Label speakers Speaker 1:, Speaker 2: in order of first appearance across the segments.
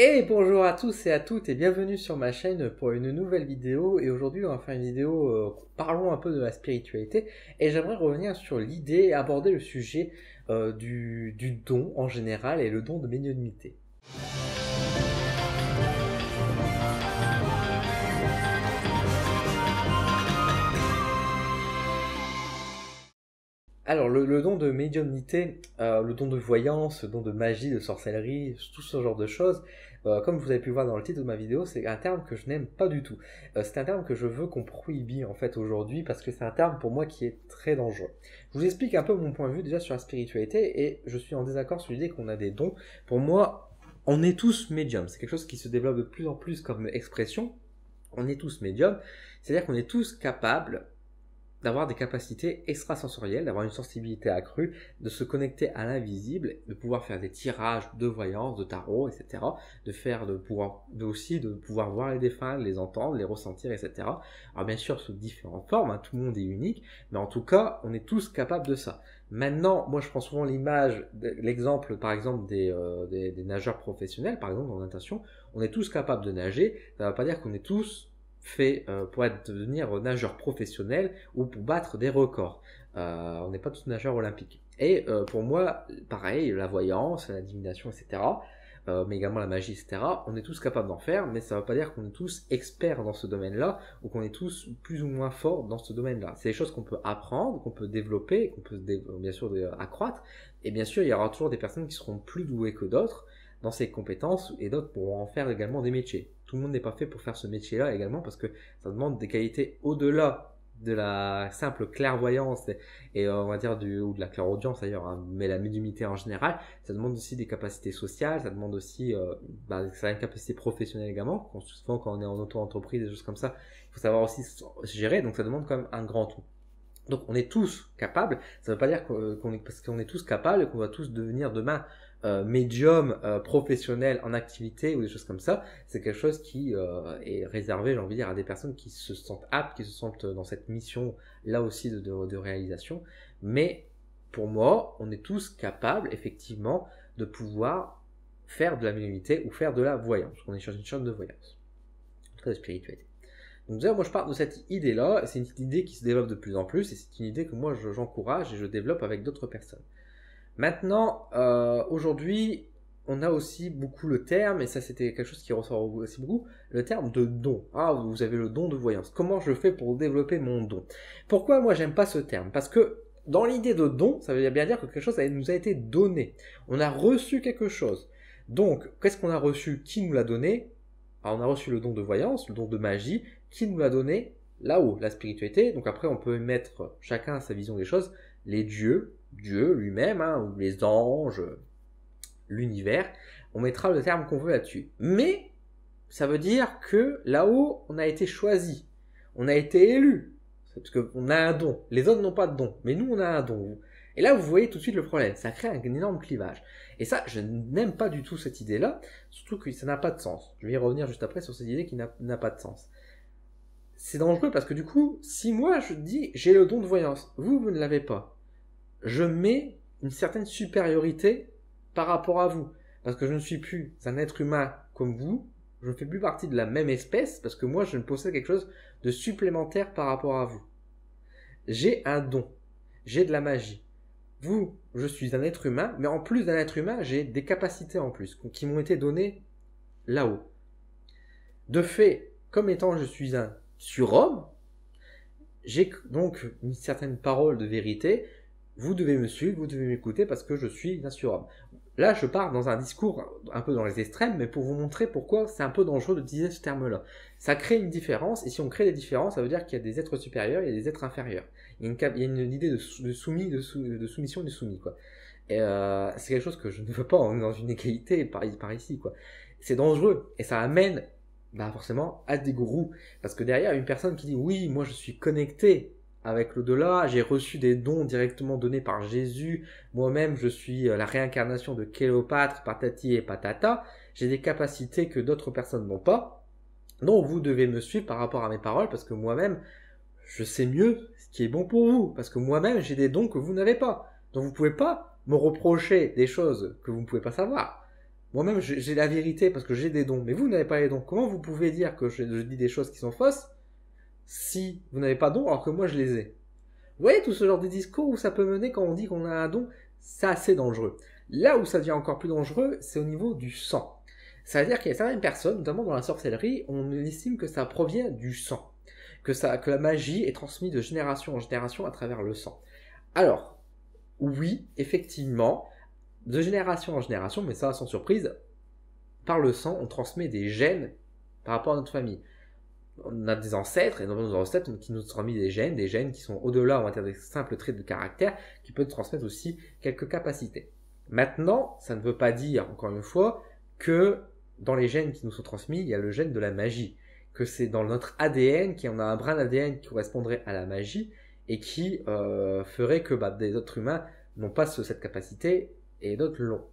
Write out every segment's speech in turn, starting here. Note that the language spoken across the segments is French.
Speaker 1: Et bonjour à tous et à toutes et bienvenue sur ma chaîne pour une nouvelle vidéo. Et aujourd'hui on va faire une vidéo, parlons un peu de la spiritualité. Et j'aimerais revenir sur l'idée et aborder le sujet du don en général et le don de médiumnité. Alors le don de médiumnité, le don de voyance, le don de magie, de sorcellerie, tout ce genre de choses, comme vous avez pu voir dans le titre de ma vidéo, c'est un terme que je n'aime pas du tout. C'est un terme que je veux qu'on prohibit en fait aujourd'hui parce que c'est un terme pour moi qui est très dangereux. Je vous explique un peu mon point de vue déjà sur la spiritualité et je suis en désaccord sur l'idée qu'on a des dons. Pour moi, on est tous médiums, c'est quelque chose qui se développe de plus en plus comme expression. On est tous médiums, c'est-à-dire qu'on est tous capables d'avoir des capacités extrasensorielles, d'avoir une sensibilité accrue, de se connecter à l'invisible, de pouvoir faire des tirages de voyance, de tarot, etc. De pouvoir voir les défunts, les entendre, les ressentir, etc. Alors bien sûr sous différentes formes, hein, tout le monde est unique, mais en tout cas, on est tous capables de ça. Maintenant, moi je prends souvent l'exemple par exemple des nageurs professionnels, par exemple en natation, on est tous capables de nager, ça ne veut pas dire qu'on est tous fait pour devenir nageur professionnel ou pour battre des records. On n'est pas tous nageurs olympiques. Et pour moi, pareil, la voyance, la divination, etc., mais également la magie, etc., on est tous capables d'en faire, mais ça ne veut pas dire qu'on est tous experts dans ce domaine-là, ou qu'on est tous plus ou moins forts dans ce domaine-là. C'est des choses qu'on peut apprendre, qu'on peut développer, qu'on peut bien sûr accroître, et bien sûr, il y aura toujours des personnes qui seront plus douées que d'autres dans ces compétences, et d'autres pourront en faire également des métiers. Tout le monde n'est pas fait pour faire ce métier-là également, parce que ça demande des qualités au-delà de la simple clairvoyance et on va dire ou de la clairaudience d'ailleurs, hein, mais la médiumnité en général, ça demande aussi des capacités sociales, ça demande aussi certaines capacités professionnelles également. Souvent quand on est en auto-entreprise, des choses comme ça, il faut savoir aussi se gérer, donc ça demande quand même un grand tout. Donc on est tous capables, ça ne veut pas dire parce qu'on est tous capables et qu'on va tous devenir demain médium professionnel en activité ou des choses comme ça. C'est quelque chose qui est réservé, j'ai envie de dire, à des personnes qui se sentent aptes, qui se sentent dans cette mission là aussi de réalisation. Mais pour moi, on est tous capables effectivement de pouvoir faire de la médiumnité ou faire de la voyance. On est sur une sorte de voyance, en tout cas de spiritualité. Donc déjà, moi je pars de cette idée-là, c'est une idée qui se développe de plus en plus, et c'est une idée que moi j'encourage et je développe avec d'autres personnes. Maintenant, aujourd'hui, on a aussi beaucoup le terme, et ça c'était quelque chose qui ressort aussi beaucoup, le terme de don. Ah, vous avez le don de voyance. Comment je fais pour développer mon don? Pourquoi moi j'aime pas ce terme? Parce que dans l'idée de don, ça veut bien dire que quelque chose nous a été donné. On a reçu quelque chose. Donc, qu'est-ce qu'on a reçu? Qui nous l'a donné? Alors, on a reçu le don de voyance, le don de magie. Qui nous l'a donné? Là-haut, la spiritualité. Donc après, on peut mettre chacun à sa vision des choses. Les dieux, Dieu lui-même, hein, ou les anges, l'univers. On mettra le terme qu'on veut là-dessus. Mais ça veut dire que là-haut, on a été choisi. On a été élu. Parce qu'on a un don. Les autres n'ont pas de don. Mais nous, on a un don. Et là, vous voyez tout de suite le problème. Ça crée un énorme clivage. Et ça, je n'aime pas du tout cette idée-là. Surtout que ça n'a pas de sens. Je vais y revenir juste après sur cette idée qui n'a pas de sens. C'est dangereux parce que du coup, si moi je dis j'ai le don de voyance, vous ne l'avez pas, je mets une certaine supériorité par rapport à vous. Parce que je ne suis plus un être humain comme vous, je ne fais plus partie de la même espèce parce que moi je ne possède quelque chose de supplémentaire par rapport à vous. J'ai un don, j'ai de la magie. Vous, je suis un être humain, mais en plus d'un être humain, j'ai des capacités en plus qui m'ont été données là-haut. De fait, comme étant je suis un surhomme, j'ai donc une certaine parole de vérité. Vous devez me suivre, vous devez m'écouter parce que je suis un surhomme. Là, je pars dans un discours un peu dans les extrêmes, mais pour vous montrer pourquoi c'est un peu dangereux d'utiliser ce terme-là. Ça crée une différence, et si on crée des différences, ça veut dire qu'il y a des êtres supérieurs, il y a des êtres inférieurs. Il y a une idée de soumission du soumis, quoi. Et c'est quelque chose que je ne veux pas, on est dans une égalité par ici, quoi. C'est dangereux, et ça amène forcément à des gourous. Parce que derrière, une personne qui dit oui, moi je suis connecté avec l'au-delà, j'ai reçu des dons directement donnés par Jésus, moi-même je suis la réincarnation de Cléopâtre, patati et patata, j'ai des capacités que d'autres personnes n'ont pas, donc vous devez me suivre par rapport à mes paroles, parce que moi-même, je sais mieux ce qui est bon pour vous, parce que moi-même j'ai des dons que vous n'avez pas. Donc vous pouvez pas me reprocher des choses que vous ne pouvez pas savoir. Moi-même, j'ai la vérité parce que j'ai des dons, mais vous n'avez pas les dons. Comment vous pouvez dire que je dis des choses qui sont fausses si vous n'avez pas de dons alors que moi je les ai? Vous voyez tout ce genre de discours où ça peut mener quand on dit qu'on a un don, c'est assez dangereux. Là où ça devient encore plus dangereux, c'est au niveau du sang. Ça veut dire qu'il y a certaines personnes, notamment dans la sorcellerie, on estime que ça provient du sang, que la magie est transmise de génération en génération à travers le sang. Alors, oui, effectivement, de génération en génération, mais ça sans surprise, par le sang, on transmet des gènes par rapport à notre famille. On a des ancêtres, et dans nos ancêtres qui nous ont transmis des gènes qui sont au-delà, on va dire, des simples traits de caractère, qui peuvent transmettre aussi quelques capacités. Maintenant, ça ne veut pas dire, encore une fois, que dans les gènes qui nous sont transmis, il y a le gène de la magie, que c'est dans notre ADN, qu'on a un brin d'ADN qui correspondrait à la magie, et qui ferait que des êtres humains n'ont pas cette capacité, et d'autres l'ont.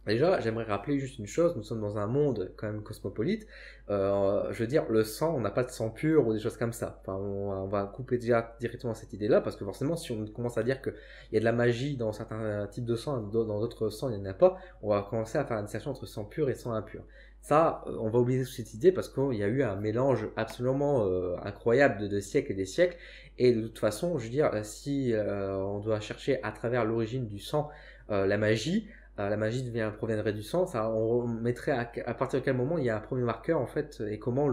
Speaker 1: Déjà, j'aimerais rappeler juste une chose, nous sommes dans un monde quand même cosmopolite. Je veux dire, le sang, on n'a pas de sang pur ou des choses comme ça. Enfin, on va couper déjà directement cette idée-là, parce que forcément, si on commence à dire qu'il y a de la magie dans certains types de sang, dans d'autres sangs, il n'y en a pas, on va commencer à faire une distinction entre sang pur et sang impur. Ça, on va oublier cette idée parce qu'il y a eu un mélange absolument incroyable de siècles et des siècles. Et de toute façon, je veux dire, si on doit chercher à travers l'origine du sang la magie proviendrait du sang, ça, on mettrait à partir de quel moment il y a un premier marqueur en fait, et comment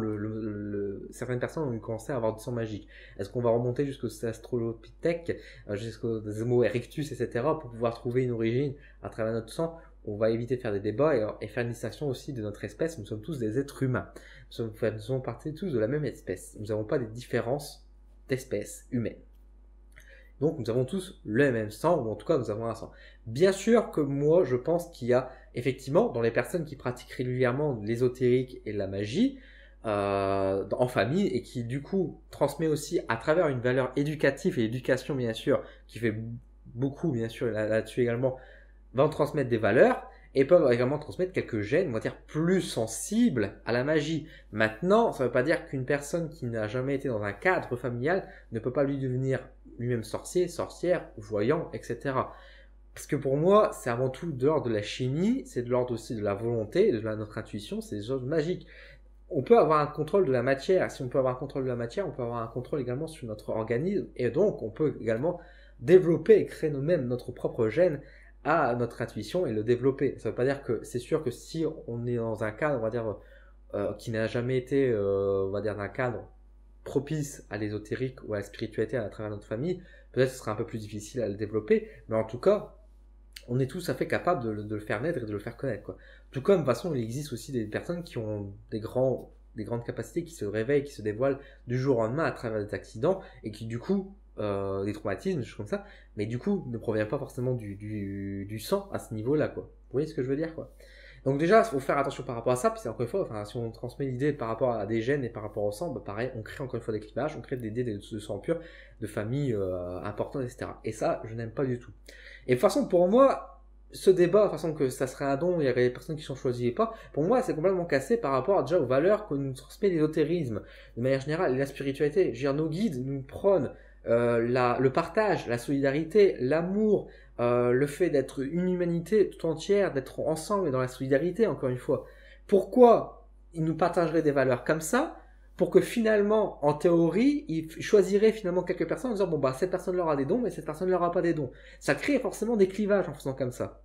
Speaker 1: certaines personnes ont commencé à avoir du sang magique. Est-ce qu'on va remonter jusqu'aux Australopithèques, jusqu'aux Homo erectus, etc., pour pouvoir trouver une origine à travers notre sang? On va éviter de faire des débats et faire une distinction aussi de notre espèce. Nous sommes tous des êtres humains. Nous faisons partie tous de la même espèce. Nous n'avons pas des différences d'espèces humaines. Donc nous avons tous le même sang, ou en tout cas nous avons un sang. Bien sûr que moi je pense qu'il y a effectivement dans les personnes qui pratiquent régulièrement l'ésotérique et la magie en famille et qui du coup transmet aussi à travers une valeur éducative et éducation bien sûr, qui fait beaucoup bien sûr là-dessus également, vont transmettre des valeurs et peuvent également transmettre quelques gènes, on va dire, plus sensibles à la magie. Maintenant, ça ne veut pas dire qu'une personne qui n'a jamais été dans un cadre familial ne peut pas lui devenir lui-même sorcier, sorcière, voyant, etc. Parce que pour moi, c'est avant tout de l'ordre de la chimie, c'est de l'ordre aussi de la volonté, de notre intuition, c'est des choses magiques. On peut avoir un contrôle de la matière. Si on peut avoir un contrôle de la matière, on peut avoir un contrôle également sur notre organisme. Et donc, on peut également développer et créer nous-mêmes notre propre gène à notre intuition et le développer. Ça ne veut pas dire que c'est sûr que si on est dans un cadre, on va dire, qui n'a jamais été, on va dire, d'un cadre propice à l'ésotérique ou à la spiritualité à travers notre famille, peut-être que ce sera un peu plus difficile à le développer, mais en tout cas, on est tous à fait capables de le faire naître et de le faire connaître, quoi. Tout comme, de toute façon, il existe aussi des personnes qui ont des grandes capacités, qui se réveillent, qui se dévoilent du jour au lendemain à travers des accidents, et qui du coup, des traumatismes, des choses comme ça, mais du coup ne provient pas forcément du sang à ce niveau-là, quoi. Vous voyez ce que je veux dire, quoi. Donc déjà, il faut faire attention par rapport à ça, puis c'est encore une fois, enfin, si on transmet l'idée par rapport à des gènes et par rapport au sang, pareil, on crée encore une fois des clivages, on crée des idées de sang pur, de familles importantes, etc. Et ça, je n'aime pas du tout. Et de toute façon, pour moi, ce débat, de façon que ça serait un don, il y aurait des personnes qui sont choisies et pas, pour moi, c'est complètement cassé par rapport déjà aux valeurs que nous transmet l'ésotérisme, de manière générale, la spiritualité. Je veux dire, nos guides nous prônent le partage, la solidarité, l'amour, le fait d'être une humanité tout entière, d'être ensemble et dans la solidarité, encore une fois. Pourquoi ils nous partageraient des valeurs comme ça pour que finalement, en théorie, ils choisiraient finalement quelques personnes en disant bon bah cette personne leur a des dons, mais cette personne leur a pas des dons. Ça crée forcément des clivages en faisant comme ça.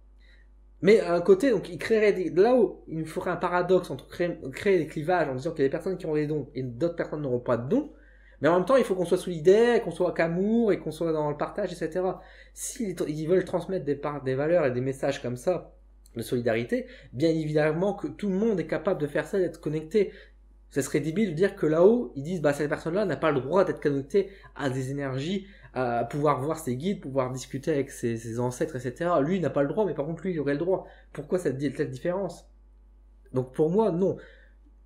Speaker 1: Mais à un côté, donc, ils créeraient là où il ferait un paradoxe entre créer des clivages en disant qu'il y a des personnes qui ont des dons et d'autres personnes n'auront pas de dons. Mais en même temps, il faut qu'on soit solidaire, qu'on soit qu'amour et qu'on soit dans le partage, etc. S'ils veulent transmettre des valeurs et des messages comme ça, de solidarité, bien évidemment que tout le monde est capable de faire ça, d'être connecté. Ça serait débile de dire que là-haut, ils disent, bah, cette personne-là n'a pas le droit d'être connectée à des énergies, à pouvoir voir ses guides, pouvoir discuter avec ses ancêtres, etc. Lui, il n'a pas le droit, mais par contre, lui, il aurait le droit. Pourquoi cette différence? Donc, pour moi, non.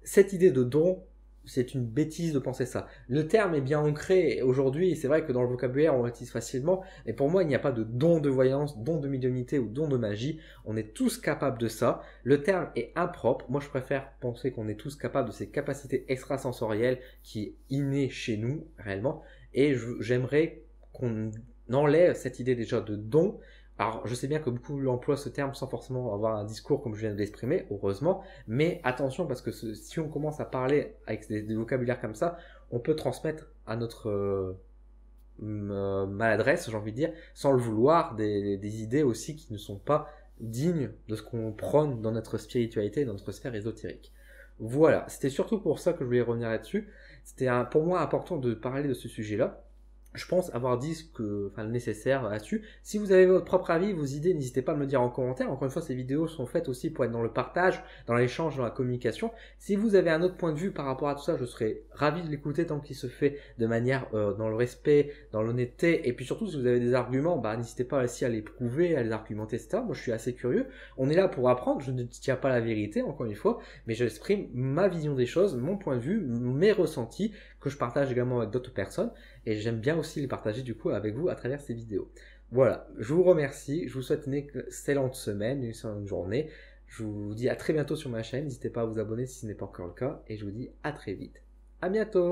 Speaker 1: Cette idée de don, c'est une bêtise de penser ça. Le terme est bien ancré aujourd'hui, et c'est vrai que dans le vocabulaire, on l'utilise facilement, mais pour moi, il n'y a pas de don de voyance, don de médiumnité ou don de magie. On est tous capables de ça. Le terme est impropre. Moi, je préfère penser qu'on est tous capables de ces capacités extrasensorielles qui est innée chez nous, réellement, et j'aimerais qu'on enlève cette idée déjà de don. Alors, je sais bien que beaucoup emploient ce terme sans forcément avoir un discours comme je viens de l'exprimer, heureusement, mais attention parce que si on commence à parler avec des vocabulaires comme ça, on peut transmettre à notre maladresse, j'ai envie de dire, sans le vouloir, des idées aussi qui ne sont pas dignes de ce qu'on prône dans notre spiritualité, dans notre sphère ésotérique. Voilà, c'était surtout pour ça que je voulais revenir là-dessus. C'était pour moi important de parler de ce sujet-là. Je pense avoir dit le nécessaire là-dessus. Si vous avez votre propre avis, vos idées, n'hésitez pas à me le dire en commentaire. Encore une fois, ces vidéos sont faites aussi pour être dans le partage, dans l'échange, dans la communication. Si vous avez un autre point de vue par rapport à tout ça, je serais ravi de l'écouter tant qu'il se fait de manière dans le respect, dans l'honnêteté. Et puis surtout, si vous avez des arguments, n'hésitez pas aussi à les prouver, à les argumenter, etc. Moi, je suis assez curieux. On est là pour apprendre. Je ne tiens pas la vérité, encore une fois, mais j'exprime ma vision des choses, mon point de vue, mes ressentis, que je partage également avec d'autres personnes. Et j'aime bien aussi les partager du coup avec vous à travers ces vidéos. Voilà, je vous remercie, je vous souhaite une excellente semaine, une excellente journée. Je vous dis à très bientôt sur ma chaîne, n'hésitez pas à vous abonner si ce n'est pas encore le cas, et je vous dis à très vite. À bientôt!